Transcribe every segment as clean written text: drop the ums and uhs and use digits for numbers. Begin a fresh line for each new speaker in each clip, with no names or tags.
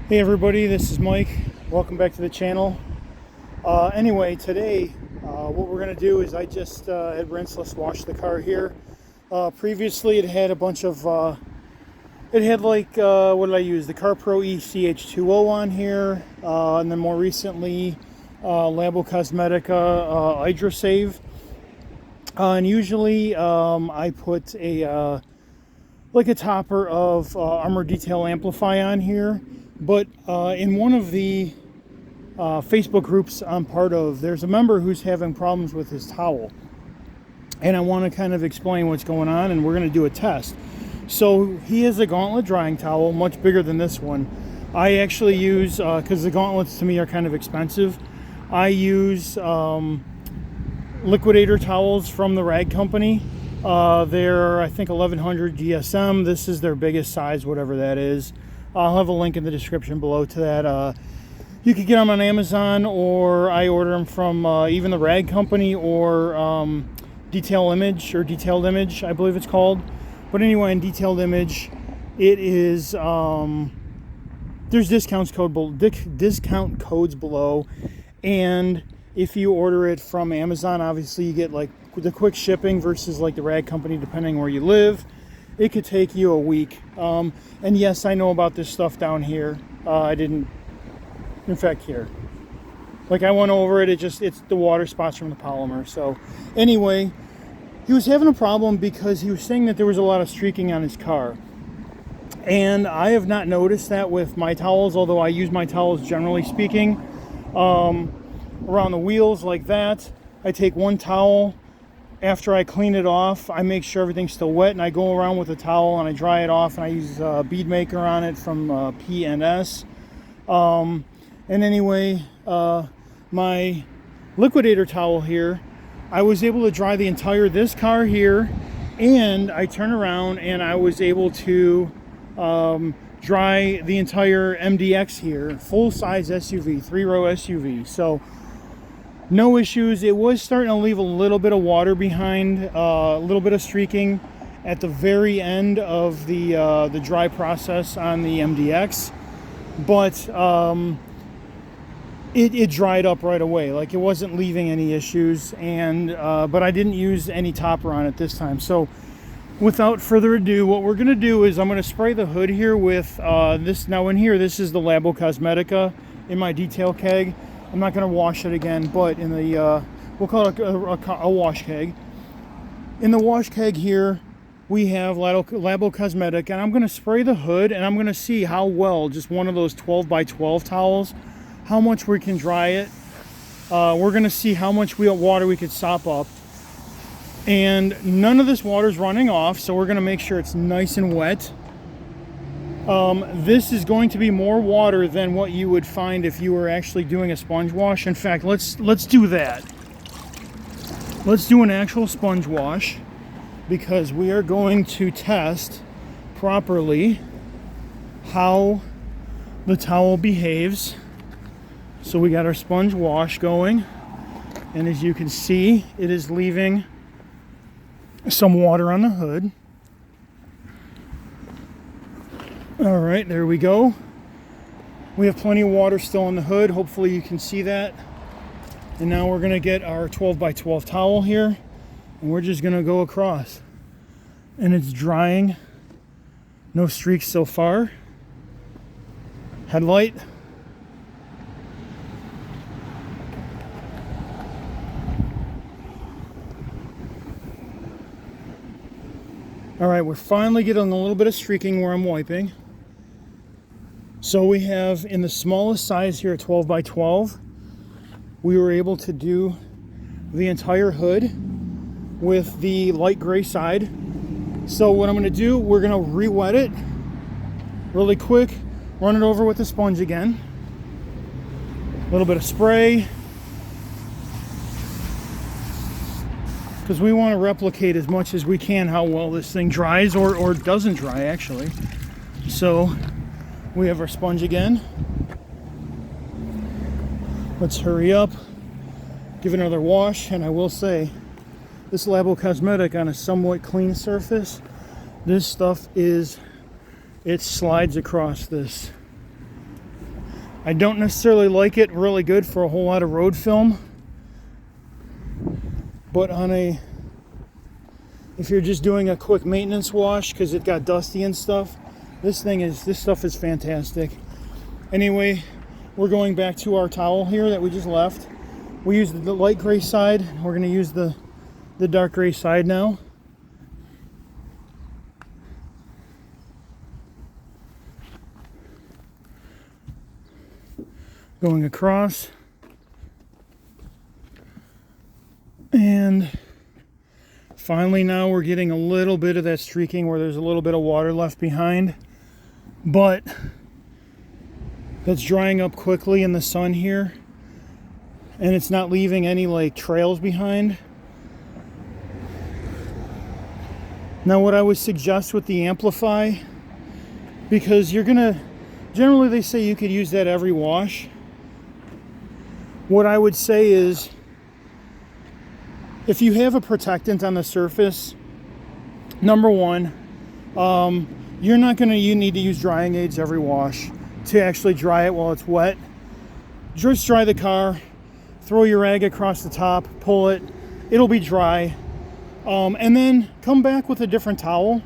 Hey everybody, this is Mike. Welcome back to the channel. Anyway, today what we're going to do is I just had rinseless washed the car here. Previously it had a bunch of, it had like, what did I use? The CarPro ECH2O on here. And then more recently, Labo Cosmetica HydroSave. And usually I put a, like a topper of Armor Detail Amplify on here. But in one of the Facebook groups I'm part of, there's a member who's having problems with his towel. And I want to kind of explain what's going on, and we're going to do a test. So he has a Gauntlet drying towel, much bigger than this one. I actually use, because the Gauntlets to me are kind of expensive, I use liquidator towels from the rag company. They're, I think, 1100 GSM. This is their biggest size, whatever that is. I'll have a link in the description below to that. You could get them on Amazon, or I order them from even the rag company, or Detailed Image, I believe it's called. But anyway, in Detailed Image, it is, there's discount codes below. And if you order it from Amazon, obviously you get like the quick shipping versus like the rag company, depending where you live. It could take you a week. And yes, I know about this stuff down here. I didn't, in fact, here. Like I went over it, it's the water spots from the polymer. So anyway, he was having a problem because he was saying that there was a lot of streaking on his car. And I have not noticed that with my towels, although I use my towels generally speaking. Around the wheels like that, I take one towel. After I clean it off, I make sure everything's still wet, and I go around with a towel and I dry it off, and I use bead maker on it from P&S. And anyway, my liquidator towel here, I was able to dry the entire this car here, and I turn around and I was able to dry the entire MDX here, full-size SUV, 3-row SUV. So no issues. It was starting to leave a little bit of water behind, a little bit of streaking at the very end of the dry process on the MDX, but it dried up right away. Like it wasn't leaving any issues, and but I didn't use any topper on it this time. So without further ado, what we're going to do is I'm going to spray the hood here with this. Now in here, this is the Labo Cosmetica in my detail keg. I'm not going to wash it again, but in the, we'll call it a wash keg. In the wash keg here, we have Labo Cosmetic, and I'm going to spray the hood, and I'm going to see how well, just one of those 12 by 12 towels, how much we can dry it. We're going to see how much water we could sop up. And none of this water is running off, so we're going to make sure it's nice and wet. This is going to be more water than what you would find if you were actually doing a sponge wash. In fact, let's do that. Let's do an actual sponge wash, because we are going to test properly how the towel behaves. So we got our sponge wash going, and as you can see, it is leaving some water on the hood. All right, there we go. We have plenty of water still on the hood. Hopefully you can see that. And now we're gonna get our 12 by 12 towel here, and we're just gonna go across. And it's drying. No streaks so far. Headlight. All right, we're finally getting a little bit of streaking where I'm wiping. So we have, in the smallest size here, 12 by 12, we were able to do the entire hood with the light gray side. So what I'm going to do, we're going to re-wet it really quick, run it over with the sponge again. A little bit of spray, because we want to replicate as much as we can how well this thing dries, or doesn't dry actually. So we have our sponge again. Let's hurry up, give it another wash. And I will say, this Labo Cosmetic on a somewhat clean surface, this stuff is, it slides across this I don't necessarily like it really good for a whole lot of road film, but if you're just doing a quick maintenance wash because it got dusty and stuff, this stuff is fantastic. Anyway, we're going back to our towel here that we just left. We used the light gray side. We're going to use the dark gray side now. Going across. And finally now we're getting a little bit of that streaking where there's a little bit of water left behind. But that's drying up quickly in the sun here. And it's not leaving any like trails behind. Now what I would suggest with the Amplify, because generally they say you could use that every wash. What I would say is, if you have a protectant on the surface, number one, you need to use drying aids every wash to actually dry it while it's wet. Just dry the car, throw your rag across the top, pull it, it'll be dry. And then come back with a different towel.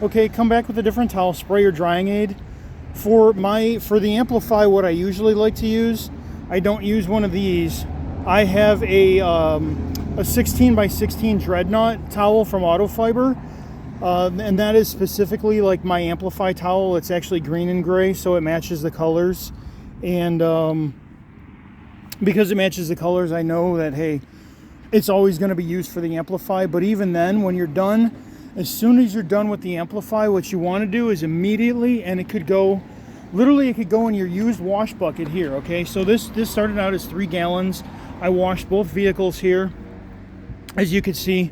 Okay, come back with a different towel, spray your drying aid. For the Amplify, what I usually like to use, I don't use one of these. I have a 16 by 16 Dreadnought towel from Autofiber, and that is specifically like my Amplify towel. It's actually green and gray, so it matches the colors. And because it matches the colors, I know that, hey, it's always going to be used for the Amplify. But even then, when you're done, as soon as you're done with the Amplify, what you want to do is immediately, and it could go in your used wash bucket here. Okay, so this started out as 3 gallons. I washed both vehicles here, as you can see,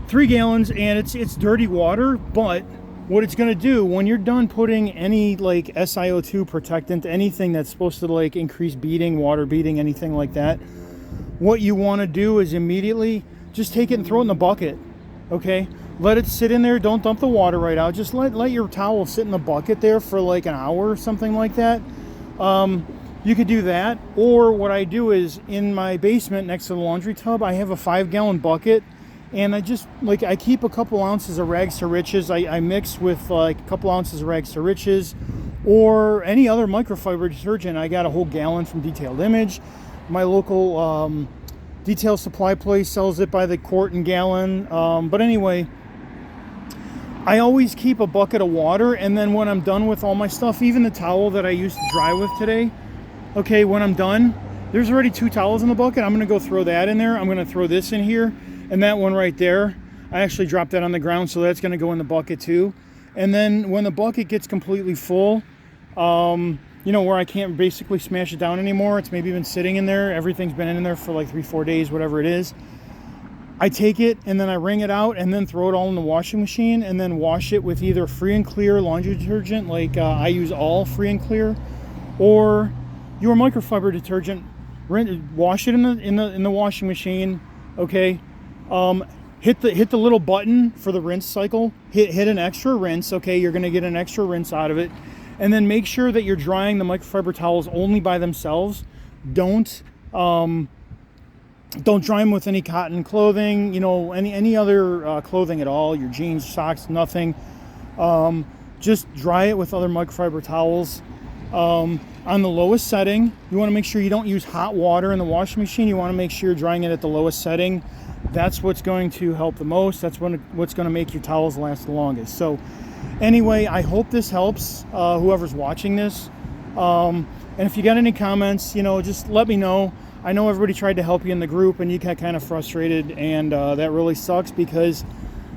3 gallons, and it's dirty water. But what it's going to do when you're done putting any like SiO2 protectant, anything that's supposed to like increase beading, water beading, anything like that, what you want to do is immediately just take it and throw it in the bucket. Okay, let it sit in there. Don't dump the water right out. Just let your towel sit in the bucket there for like an hour or something like that. You could do that, or what I do is in my basement next to the laundry tub, I have a 5-gallon bucket, and I keep a couple ounces of rags to riches. I mix with like a couple ounces of rags to riches or any other microfiber detergent. I got a whole gallon from Detailed Image. My local detail supply place sells it by the quart and gallon. But anyway, I always keep a bucket of water, and then when I'm done with all my stuff, even the towel that I used to dry with today, okay, when I'm done, there's already 2 towels in the bucket. I'm going to go throw that in there. I'm going to throw this in here, and that one right there, I actually dropped that on the ground, so that's going to go in the bucket too. And then when the bucket gets completely full, where I can't basically smash it down anymore, it's maybe been sitting in there, everything's been in there for like 3-4 days, whatever it is, I take it and then I wring it out and then throw it all in the washing machine and then wash it with either free and clear laundry detergent, like I use all free and clear, or your microfiber detergent. Wash it in the washing machine. Okay, hit the little button for the rinse cycle. Hit an extra rinse. Okay, you're gonna get an extra rinse out of it. And then make sure that you're drying the microfiber towels only by themselves. Don't dry them with any cotton clothing, any other clothing at all, your jeans, socks, nothing. Just dry it with other microfiber towels. On the lowest setting, you want to make sure you don't use hot water in the washing machine. You want to make sure you're drying it at the lowest setting. That's what's going to help the most. That's what's going to make your towels last the longest. So anyway, I hope this helps whoever's watching this. And if you got any comments, just let me know. I know everybody tried to help you in the group and you got kind of frustrated, and that really sucks because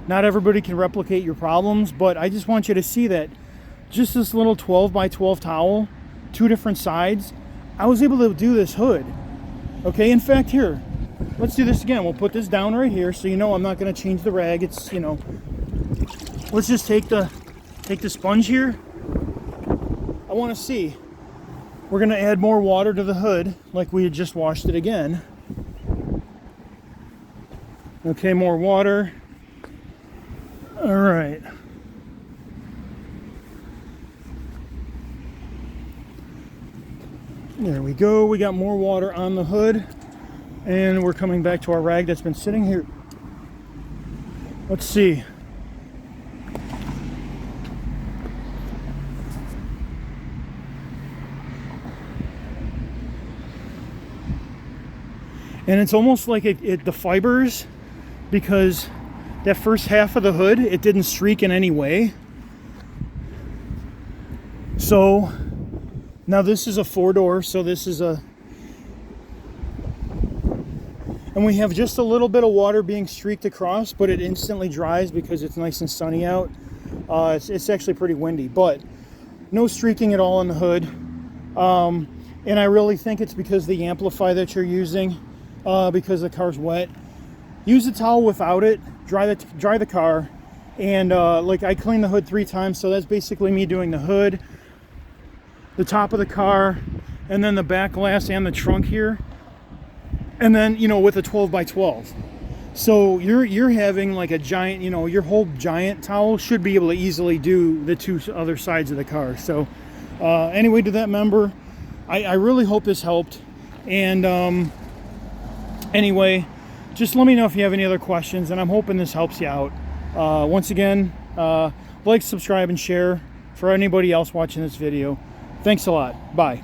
not everybody can replicate your problems. But I just want you to see that just this little 12 by 12 towel, 2 different sides, I was able to do this hood. Okay, in fact, here, let's do this again. We'll put this down right here so I'm not going to change the rag. It's, let's just take the sponge here. I want to see. We're going to add more water to the hood like we had just washed it again. Okay, more water. All right. There we go. We got more water on the hood, and we're coming back to our rag that's been sitting here. Let's see. And it's almost like the fibers, because that first half of the hood, it didn't streak in any way. So now this is a 4-door, so this is a, and we have just a little bit of water being streaked across, but it instantly dries because it's nice and sunny out. It's actually pretty windy, but no streaking at all on the hood. And I really think it's because the Amplify that you're using, because the car's wet. Use a towel without it, dry the car, and like I cleaned the hood 3 times, so that's basically me doing the hood, the top of the car, and then the back glass and the trunk here, and then, you know, with a 12x12. So you're having like a giant, you know, your whole giant towel should be able to easily do the 2 other sides of the car. So anyway, to that member, I really hope this helped. And anyway, just let me know if you have any other questions, and I'm hoping this helps you out. Once again, like, subscribe, and share for anybody else watching this video. Thanks a lot. Bye.